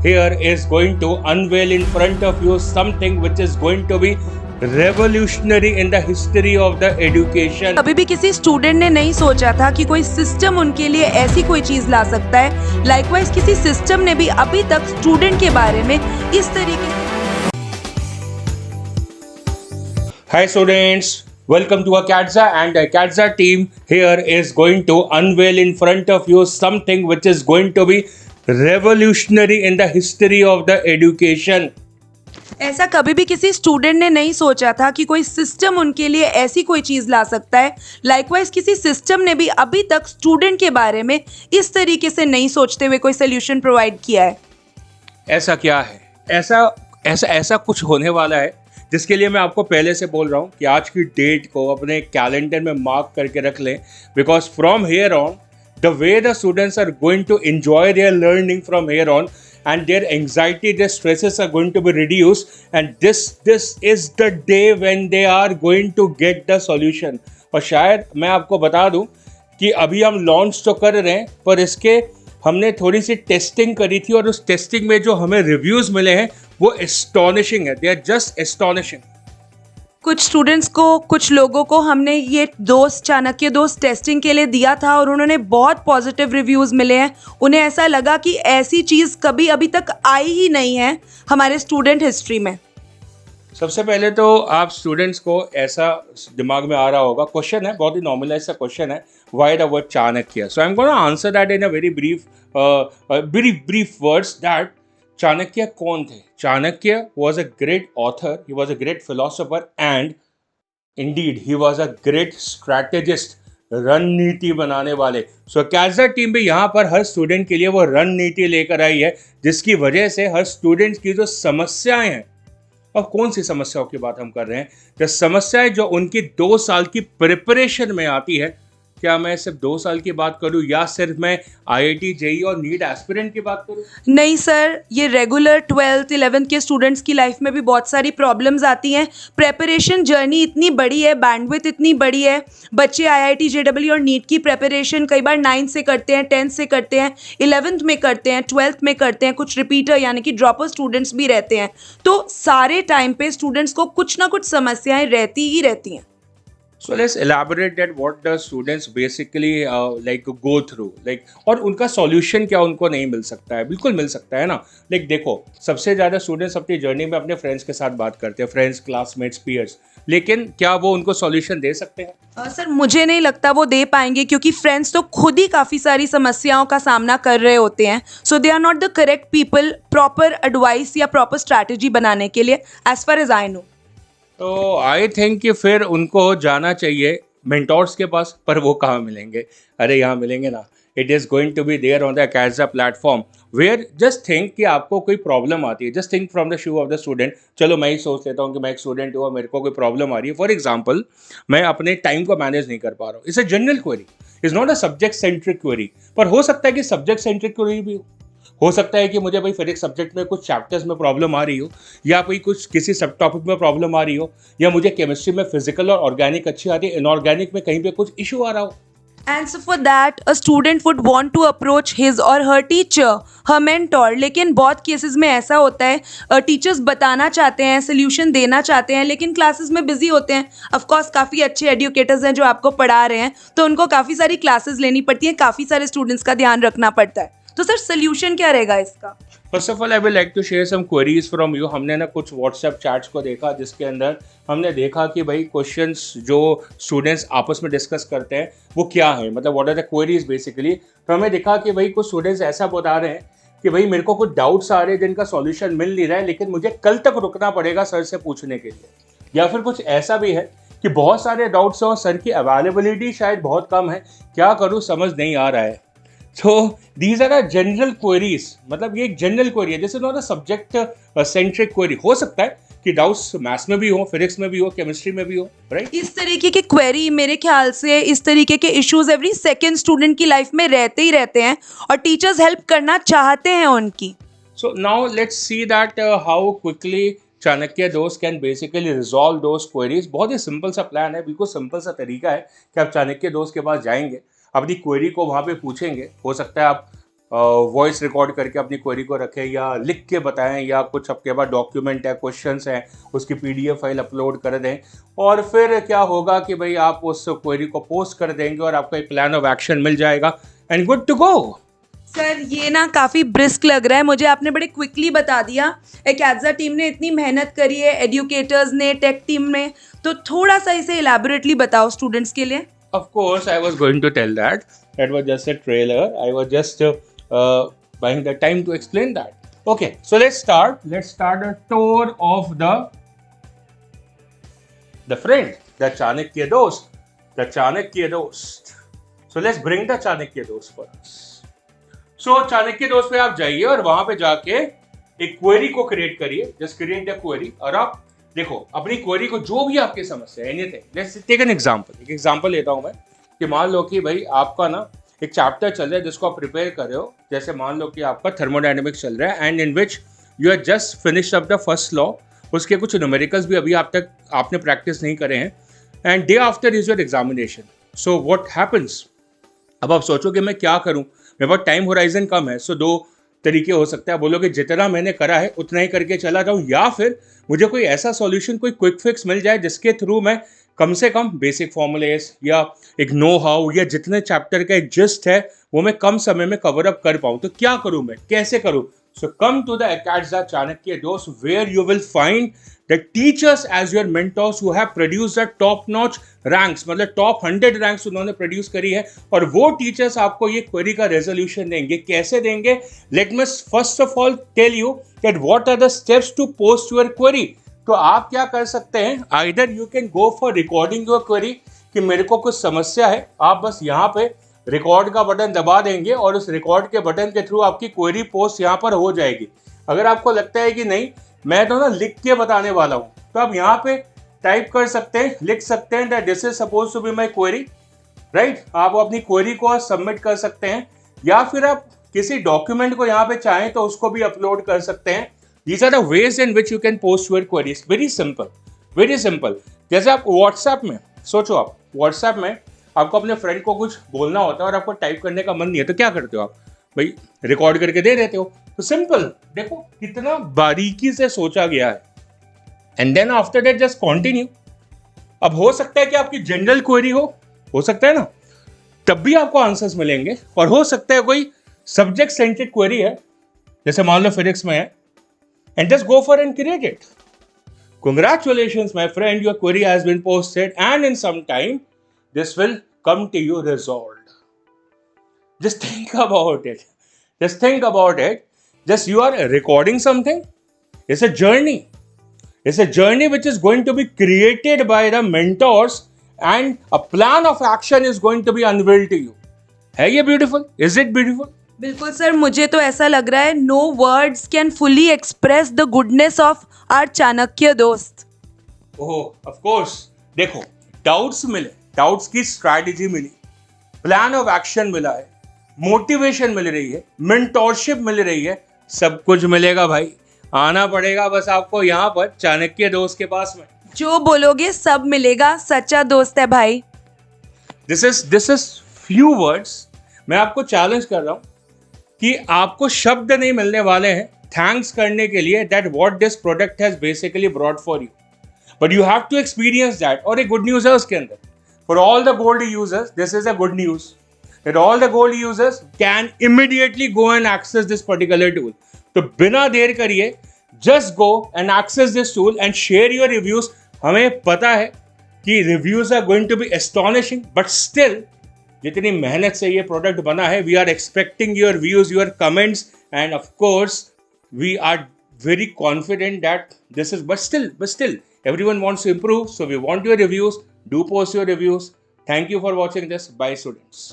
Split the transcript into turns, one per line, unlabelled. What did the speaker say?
here is going to unveil in front of you something which is going to be revolutionary in the history of the education.
कभी भी किसी student ने नहीं सोचा था कि कोई सिस्टम उनके लिए ऐसी कोई चीज ला सकता है। लाइकवाइज किसी सिस्टम ने भी अभी तक स्टूडेंट के बारे में इस तरीके से
Hi students, welcome to Acadza, and Acadza team here is going to unveil in front of you something which is going to be revolutionary in the history of the education.
ऐसा कभी भी किसी स्टूडेंट ने नहीं सोचा था कि कोई सिस्टम उनके लिए ऐसी कोई चीज ला सकता है। लाइकवाइज किसी सिस्टम ने भी अभी तक स्टूडेंट के बारे में इस तरीके से नहीं सोचते हुए कोई सोल्यूशन प्रोवाइड किया है।
ऐसा क्या है? ऐसा कुछ होने वाला है जिसके लिए मैं आपको पहले से बोल रहा हूँ कि आज की डेट को अपने कैलेंडर में मार्क करके रख लें, because from here on the way the students are going to enjoy their learning from here on and their anxiety, their stresses are going to be reduced, and this is the day when they are going to get the solution. और शायद मैं आपको बता दूं कि अभी हम launch तो कर रहे हैं, पर इसके हमने थोड़ी सी टेस्टिंग करी थी और उस टेस्टिंग में जो हमें रिव्यूज़ मिले हैं वो एस्टॉनिशिंग है। They are just astonishing.
कुछ स्टूडेंट्स को, कुछ लोगों को हमने ये चाणक्य दोस्त टेस्टिंग के लिए दिया था और उन्होंने बहुत पॉजिटिव रिव्यूज़ मिले हैं। उन्हें ऐसा लगा कि ऐसी चीज़ कभी अभी तक आई ही नहीं है हमारे स्टूडेंट हिस्ट्री में।
सबसे पहले तो आप स्टूडेंट्स को ऐसा दिमाग में आ रहा होगा, क्वेश्चन है, बहुत ही नॉर्मलाइज सा क्वेश्चन है, why the word Chanakya. So I am gonna answer that in a very brief words that Chanakya कौन थे? Chanakya was a great author, he was a great philosopher, and indeed he was a great strategist, रणनीति बनाने वाले। सो कैज़ा team भी यहाँ पर हर student के लिए वो रणनीति लेकर आई है, जिसकी वजह से हर स्टूडेंट की जो समस्याएं हैं, और कौन सी समस्याओं की बात हम कर रहे हैं, जो समस्याएं जो उनकी 2 साल की प्रिपरेशन में आती है, क्या मैं सिर्फ 2 साल की बात करूं या सिर्फ मैं IIT JEE और नीट एस्पिरेंट की बात करूं? नहीं
सर, ये रेगुलर 12th 11th के स्टूडेंट्स की लाइफ में भी बहुत सारी प्रॉब्लम्स आती हैं। प्रेपरेशन जर्नी इतनी बड़ी है, बैंडविड्थ इतनी बड़ी है। बच्चे IIT JEE और नीट की प्रेपरेशन कई बार 9th से करते हैं, 10th से करते हैं, 11th में करते हैं, 12th में करते हैं, कुछ रिपीटर यानी कि ड्रॉपर स्टूडेंट्स भी रहते हैं। तो सारे टाइम पे स्टूडेंट्स को कुछ ना कुछ समस्याएं रहती ही रहती हैं।
So let's elaborate that what the students basically go through, और उनका solution क्या उनको नहीं मिल सकता है? बिल्कुल मिल सकता है ना। देखो, सबसे ज़्यादा स्टूडेंट्स अपनी जर्नी में अपने फ्रेंड्स के साथ बात करते हैं, फ्रेंड्स, क्लासमेट्स, पीयर्स, लेकिन क्या वो उनको सॉल्यूशन दे सकते हैं?
सर, मुझे नहीं लगता वो दे पाएंगे, क्योंकि फ्रेंड्स तो खुद ही काफ़ी सारी समस्याओं का सामना कर रहे होते हैं। So they are not the correct people proper advice या प्रॉपर स्ट्रैटेजी बनाने के लिए, as far as I know.
तो आई थिंक कि फिर उनको जाना चाहिए मेंटोर्स के पास, पर वो कहाँ मिलेंगे? अरे यहाँ मिलेंगे ना। It is going to be there on the Acadza platform, where just think कि आपको कोई प्रॉब्लम आती है, just think from the shoe of the student. चलो मैं ही सोच लेता हूँ कि मैं एक स्टूडेंट हूँ और मेरे को कोई प्रॉब्लम आ रही है। फॉर एग्जाम्पल, मैं अपने टाइम को मैनेज नहीं कर पा रहा हूँ। It's a general query, is not a subject centric query, पर हो सकता है कि सब्जेक्ट सेंट्रिक क्वेरी भी हो सकता है कि मुझे भाई फिजिक्स सब्जेक्ट में कुछ चैप्टर्स में प्रॉब्लम आ रही हो, या कोई कुछ किसी सब टॉपिक में प्रॉब्लम आ रही हो, या मुझे केमिस्ट्री में फिजिकल और ऑर्गेनिक अच्छी आ रही है, इनऑर्गेनिक में कहीं पे कुछ इशू आ रहा हो।
And so for that, a student would want to approach his or her teacher, her mentor. लेकिन बहुत केसेस में ऐसा होता है, टीचर्स बताना चाहते हैं, सोल्यूशन देना चाहते हैं, लेकिन क्लासेस में बिजी होते हैं। ऑफ कोर्स काफ़ी अच्छे एजुकेटर्स हैं जो आपको पढ़ा रहे हैं, तो उनको काफ़ी सारी क्लासेस लेनी पड़ती हैं, काफ़ी सारे स्टूडेंट्स का ध्यान रखना पड़ता है। तो सर, सोल्यूशन क्या रहेगा इसका?
First of all I will like to share some queries from you. हमने ना कुछ व्हाट्सएप चैट्स को देखा, जिसके अंदर हमने देखा कि भाई क्वेश्चंस जो स्टूडेंट्स आपस में डिस्कस करते हैं वो क्या है, मतलब what are the queries basically. तो हमें देखा कि भाई कुछ स्टूडेंट्स ऐसा बता रहे हैं कि भाई मेरे को कुछ डाउट्स आ रहे हैं जिनका सॉल्यूशन मिल नहीं रहा है, लेकिन मुझे कल तक रुकना पड़ेगा सर से पूछने के लिए। या फिर कुछ ऐसा भी है कि बहुत सारे डाउट्स हैं और सर की अवेलेबिलिटी शायद बहुत कम है, क्या करूँ समझ नहीं आ रहा है। So these are general queries, मतलब ये एक जनरल क्वेरी है, जैसे not a subject centric query. हो सकता है कि डाउट्स मैथ्स में भी हो, फिजिक्स में भी हो, केमिस्ट्री में भी हो, राइट?
इस तरीके की क्वेरी, मेरे ख्याल से इस तरीके के इश्यूज एवरी सेकेंड स्टूडेंट की लाइफ में रहते ही रहते हैं, और टीचर्स हेल्प करना चाहते हैं उनकी।
So now let's see that how quickly Chanakya दोस्त can basically resolve those queries. बहुत ही सिंपल सा प्लान है, बिल्कुल सिंपल सा तरीका है कि आप चाणक्य दोस्त के पास जाएंगे, अपनी क्वेरी को वहाँ पे पूछेंगे। हो सकता है आप वॉइस रिकॉर्ड करके अपनी क्वेरी को रखें या लिख के बताएं या कुछ आपके पास डॉक्यूमेंट है, क्वेश्चंस हैं, उसकी PDF फाइल अपलोड कर दें और फिर क्या होगा कि भाई आप उस क्वेरी को पोस्ट कर देंगे और आपको एक प्लान ऑफ एक्शन मिल जाएगा and good to go.
Sir ये ना काफ़ी ब्रिस्क लग रहा है मुझे, आपने बड़े क्विकली बता दिया। एक एग्जा टीम ने इतनी मेहनत करी है, एडुकेटर्स ने, टेक टीम ने, तो थोड़ा सा इसे इलैबोरेटली बताओ स्टूडेंट्स के लिए।
Of course, I was going to tell that. That was just a trailer. I was just buying the time to explain that. Okay, so let's start. Let's start a tour of the friend, the Chanakya Dost, the Chanakya Dost. So let's bring the Chanakya Dost for us. So Chanakya दोस्त पे आप जाइए और वहां पे जाके एक query को क्रिएट करिए। जस्ट क्रिएट द क्वेरी और आप देखो अपनी क्वेरी को जो भी आपकी समस्या है, anything. Let's take an example. एक एग्जांपल लेता हूं मैं कि मान लो कि भाई आपका ना एक चैप्टर चल रहा है जिसको आप प्रिपेयर कर रहे हो। जैसे मान लो कि आपका थर्मोडायनेमिक्स चल रहा है and in which you are just finished up the first law. उसके कुछ न्यूमेरिकल्स भी अभी आप तक आपने प्रैक्टिस नहीं करे हैं and day after is your examination. So what happens, अब आप सोचो कि मैं क्या करूं, मेरे पास टाइम होराइजन कम है। सो दो तरीके हो सकते हैं। आप बोलोगे जितना मैंने करा है उतना ही करके चला जाऊं, या फिर मुझे कोई ऐसा सॉल्यूशन, कोई क्विक फिक्स मिल जाए जिसके थ्रू मैं कम से कम बेसिक फॉर्मूलेस या एक नो हाउ या जितने चैप्टर का एक जिस्ट है वो मैं कम समय में कवर अप कर पाऊं। तो क्या करूं मैं, कैसे करूं? So come to the Acadza Chanakya Dost where you will find the teachers as your mentors who have produced the top notch ranks, मतलब top 100 ranks उन्होंने प्रोड्यूस करी है और वो टीचर्स आपको ये क्वेरी का रेजोल्यूशन देंगे। कैसे देंगे? Let me first of all tell you that what are the steps to post your query. तो आप क्या कर सकते हैं, either you can go for recording your query कि मेरे को कुछ समस्या है, आप बस यहाँ पे रिकॉर्ड का बटन दबा देंगे और उस रिकॉर्ड के बटन के थ्रू आपकी क्वेरी पोस्ट यहाँ पर हो जाएगी। अगर आपको लगता है कि नहीं मैं तो ना लिख के बताने वाला हूं, तो आप यहाँ पे टाइप कर सकते हैं, लिख सकते हैं that this is suppose to be my query, right. आप अपनी क्वेरी को सबमिट कर सकते हैं या फिर आप किसी डॉक्यूमेंट को यहाँ पे चाहें तो उसको भी अपलोड कर सकते हैं। These are the ways in which you can post your queries. Very simple, very simple. जैसे आप व्हाट्सएप में सोचो, आप व्हाट्सएप में आपको अपने फ्रेंड को कुछ बोलना होता है और आपको टाइप करने का मन नहीं है, तो क्या करते हो आप? भाई रिकॉर्ड करके दे देते हो। तो सिंपल, देखो कितना बारीकी से सोचा गया है। And then after that just continue. अब हो सकता है कि आपकी जनरल क्वेरी हो सकता है ना, तब भी आपको आंसर्स मिलेंगे। और हो सकता है कोई सब्जेक्ट सेंट्रिक क्वेरी है, जैसे मान लो फिजिक्स में है, and just go for and create it. Congratulations my friend, your query has been posted and in some time this will come to you resolved. Just think about it. Just think about it. Just you are recording something. It's a journey. It's a journey which is going to be created by the mentors and a plan of action is going to be unveiled to you. है ये beautiful? Is it beautiful?
बिल्कुल sir, मुझे तो ऐसा लग रहा है no words can fully express the goodness of our Chanakya Dost.
Oh of course. देखो डाउट्स मिले, डाउट्स की स्ट्रैटेजी मिली, प्लान ऑफ एक्शन मिला है, मोटिवेशन मिल रही है, मेंटोरशिप मिल रही है, सब कुछ मिलेगा भाई। आना पड़ेगा बस आपको यहाँ पर चाणक्य दोस्त के पास में।
जो बोलोगे सब मिलेगा, सच्चा दोस्त है भाई।
This is few words. मैं आपको चैलेंज कर रहा हूँ कि आपको शब्द नहीं मिलने वाले हैं थैंक्स करने के लिए that what this product has basically brought for you, but you have to experience that. और एक गुड न्यूज है उसके अंदर, for all the gold users this is a good news that all the gold users can immediately go and access this particular tool. तो बिना देर करिए just go and access this tool and share your reviews. हमें पता है कि reviews are going to be astonishing, but still जितनी मेहनत से ये प्रोडक्ट बना है, we are expecting your views, your comments and of course we are very confident that this is, but still everyone wants to improve, so we want your reviews. Do post your reviews. Thank you for watching this. Bye students.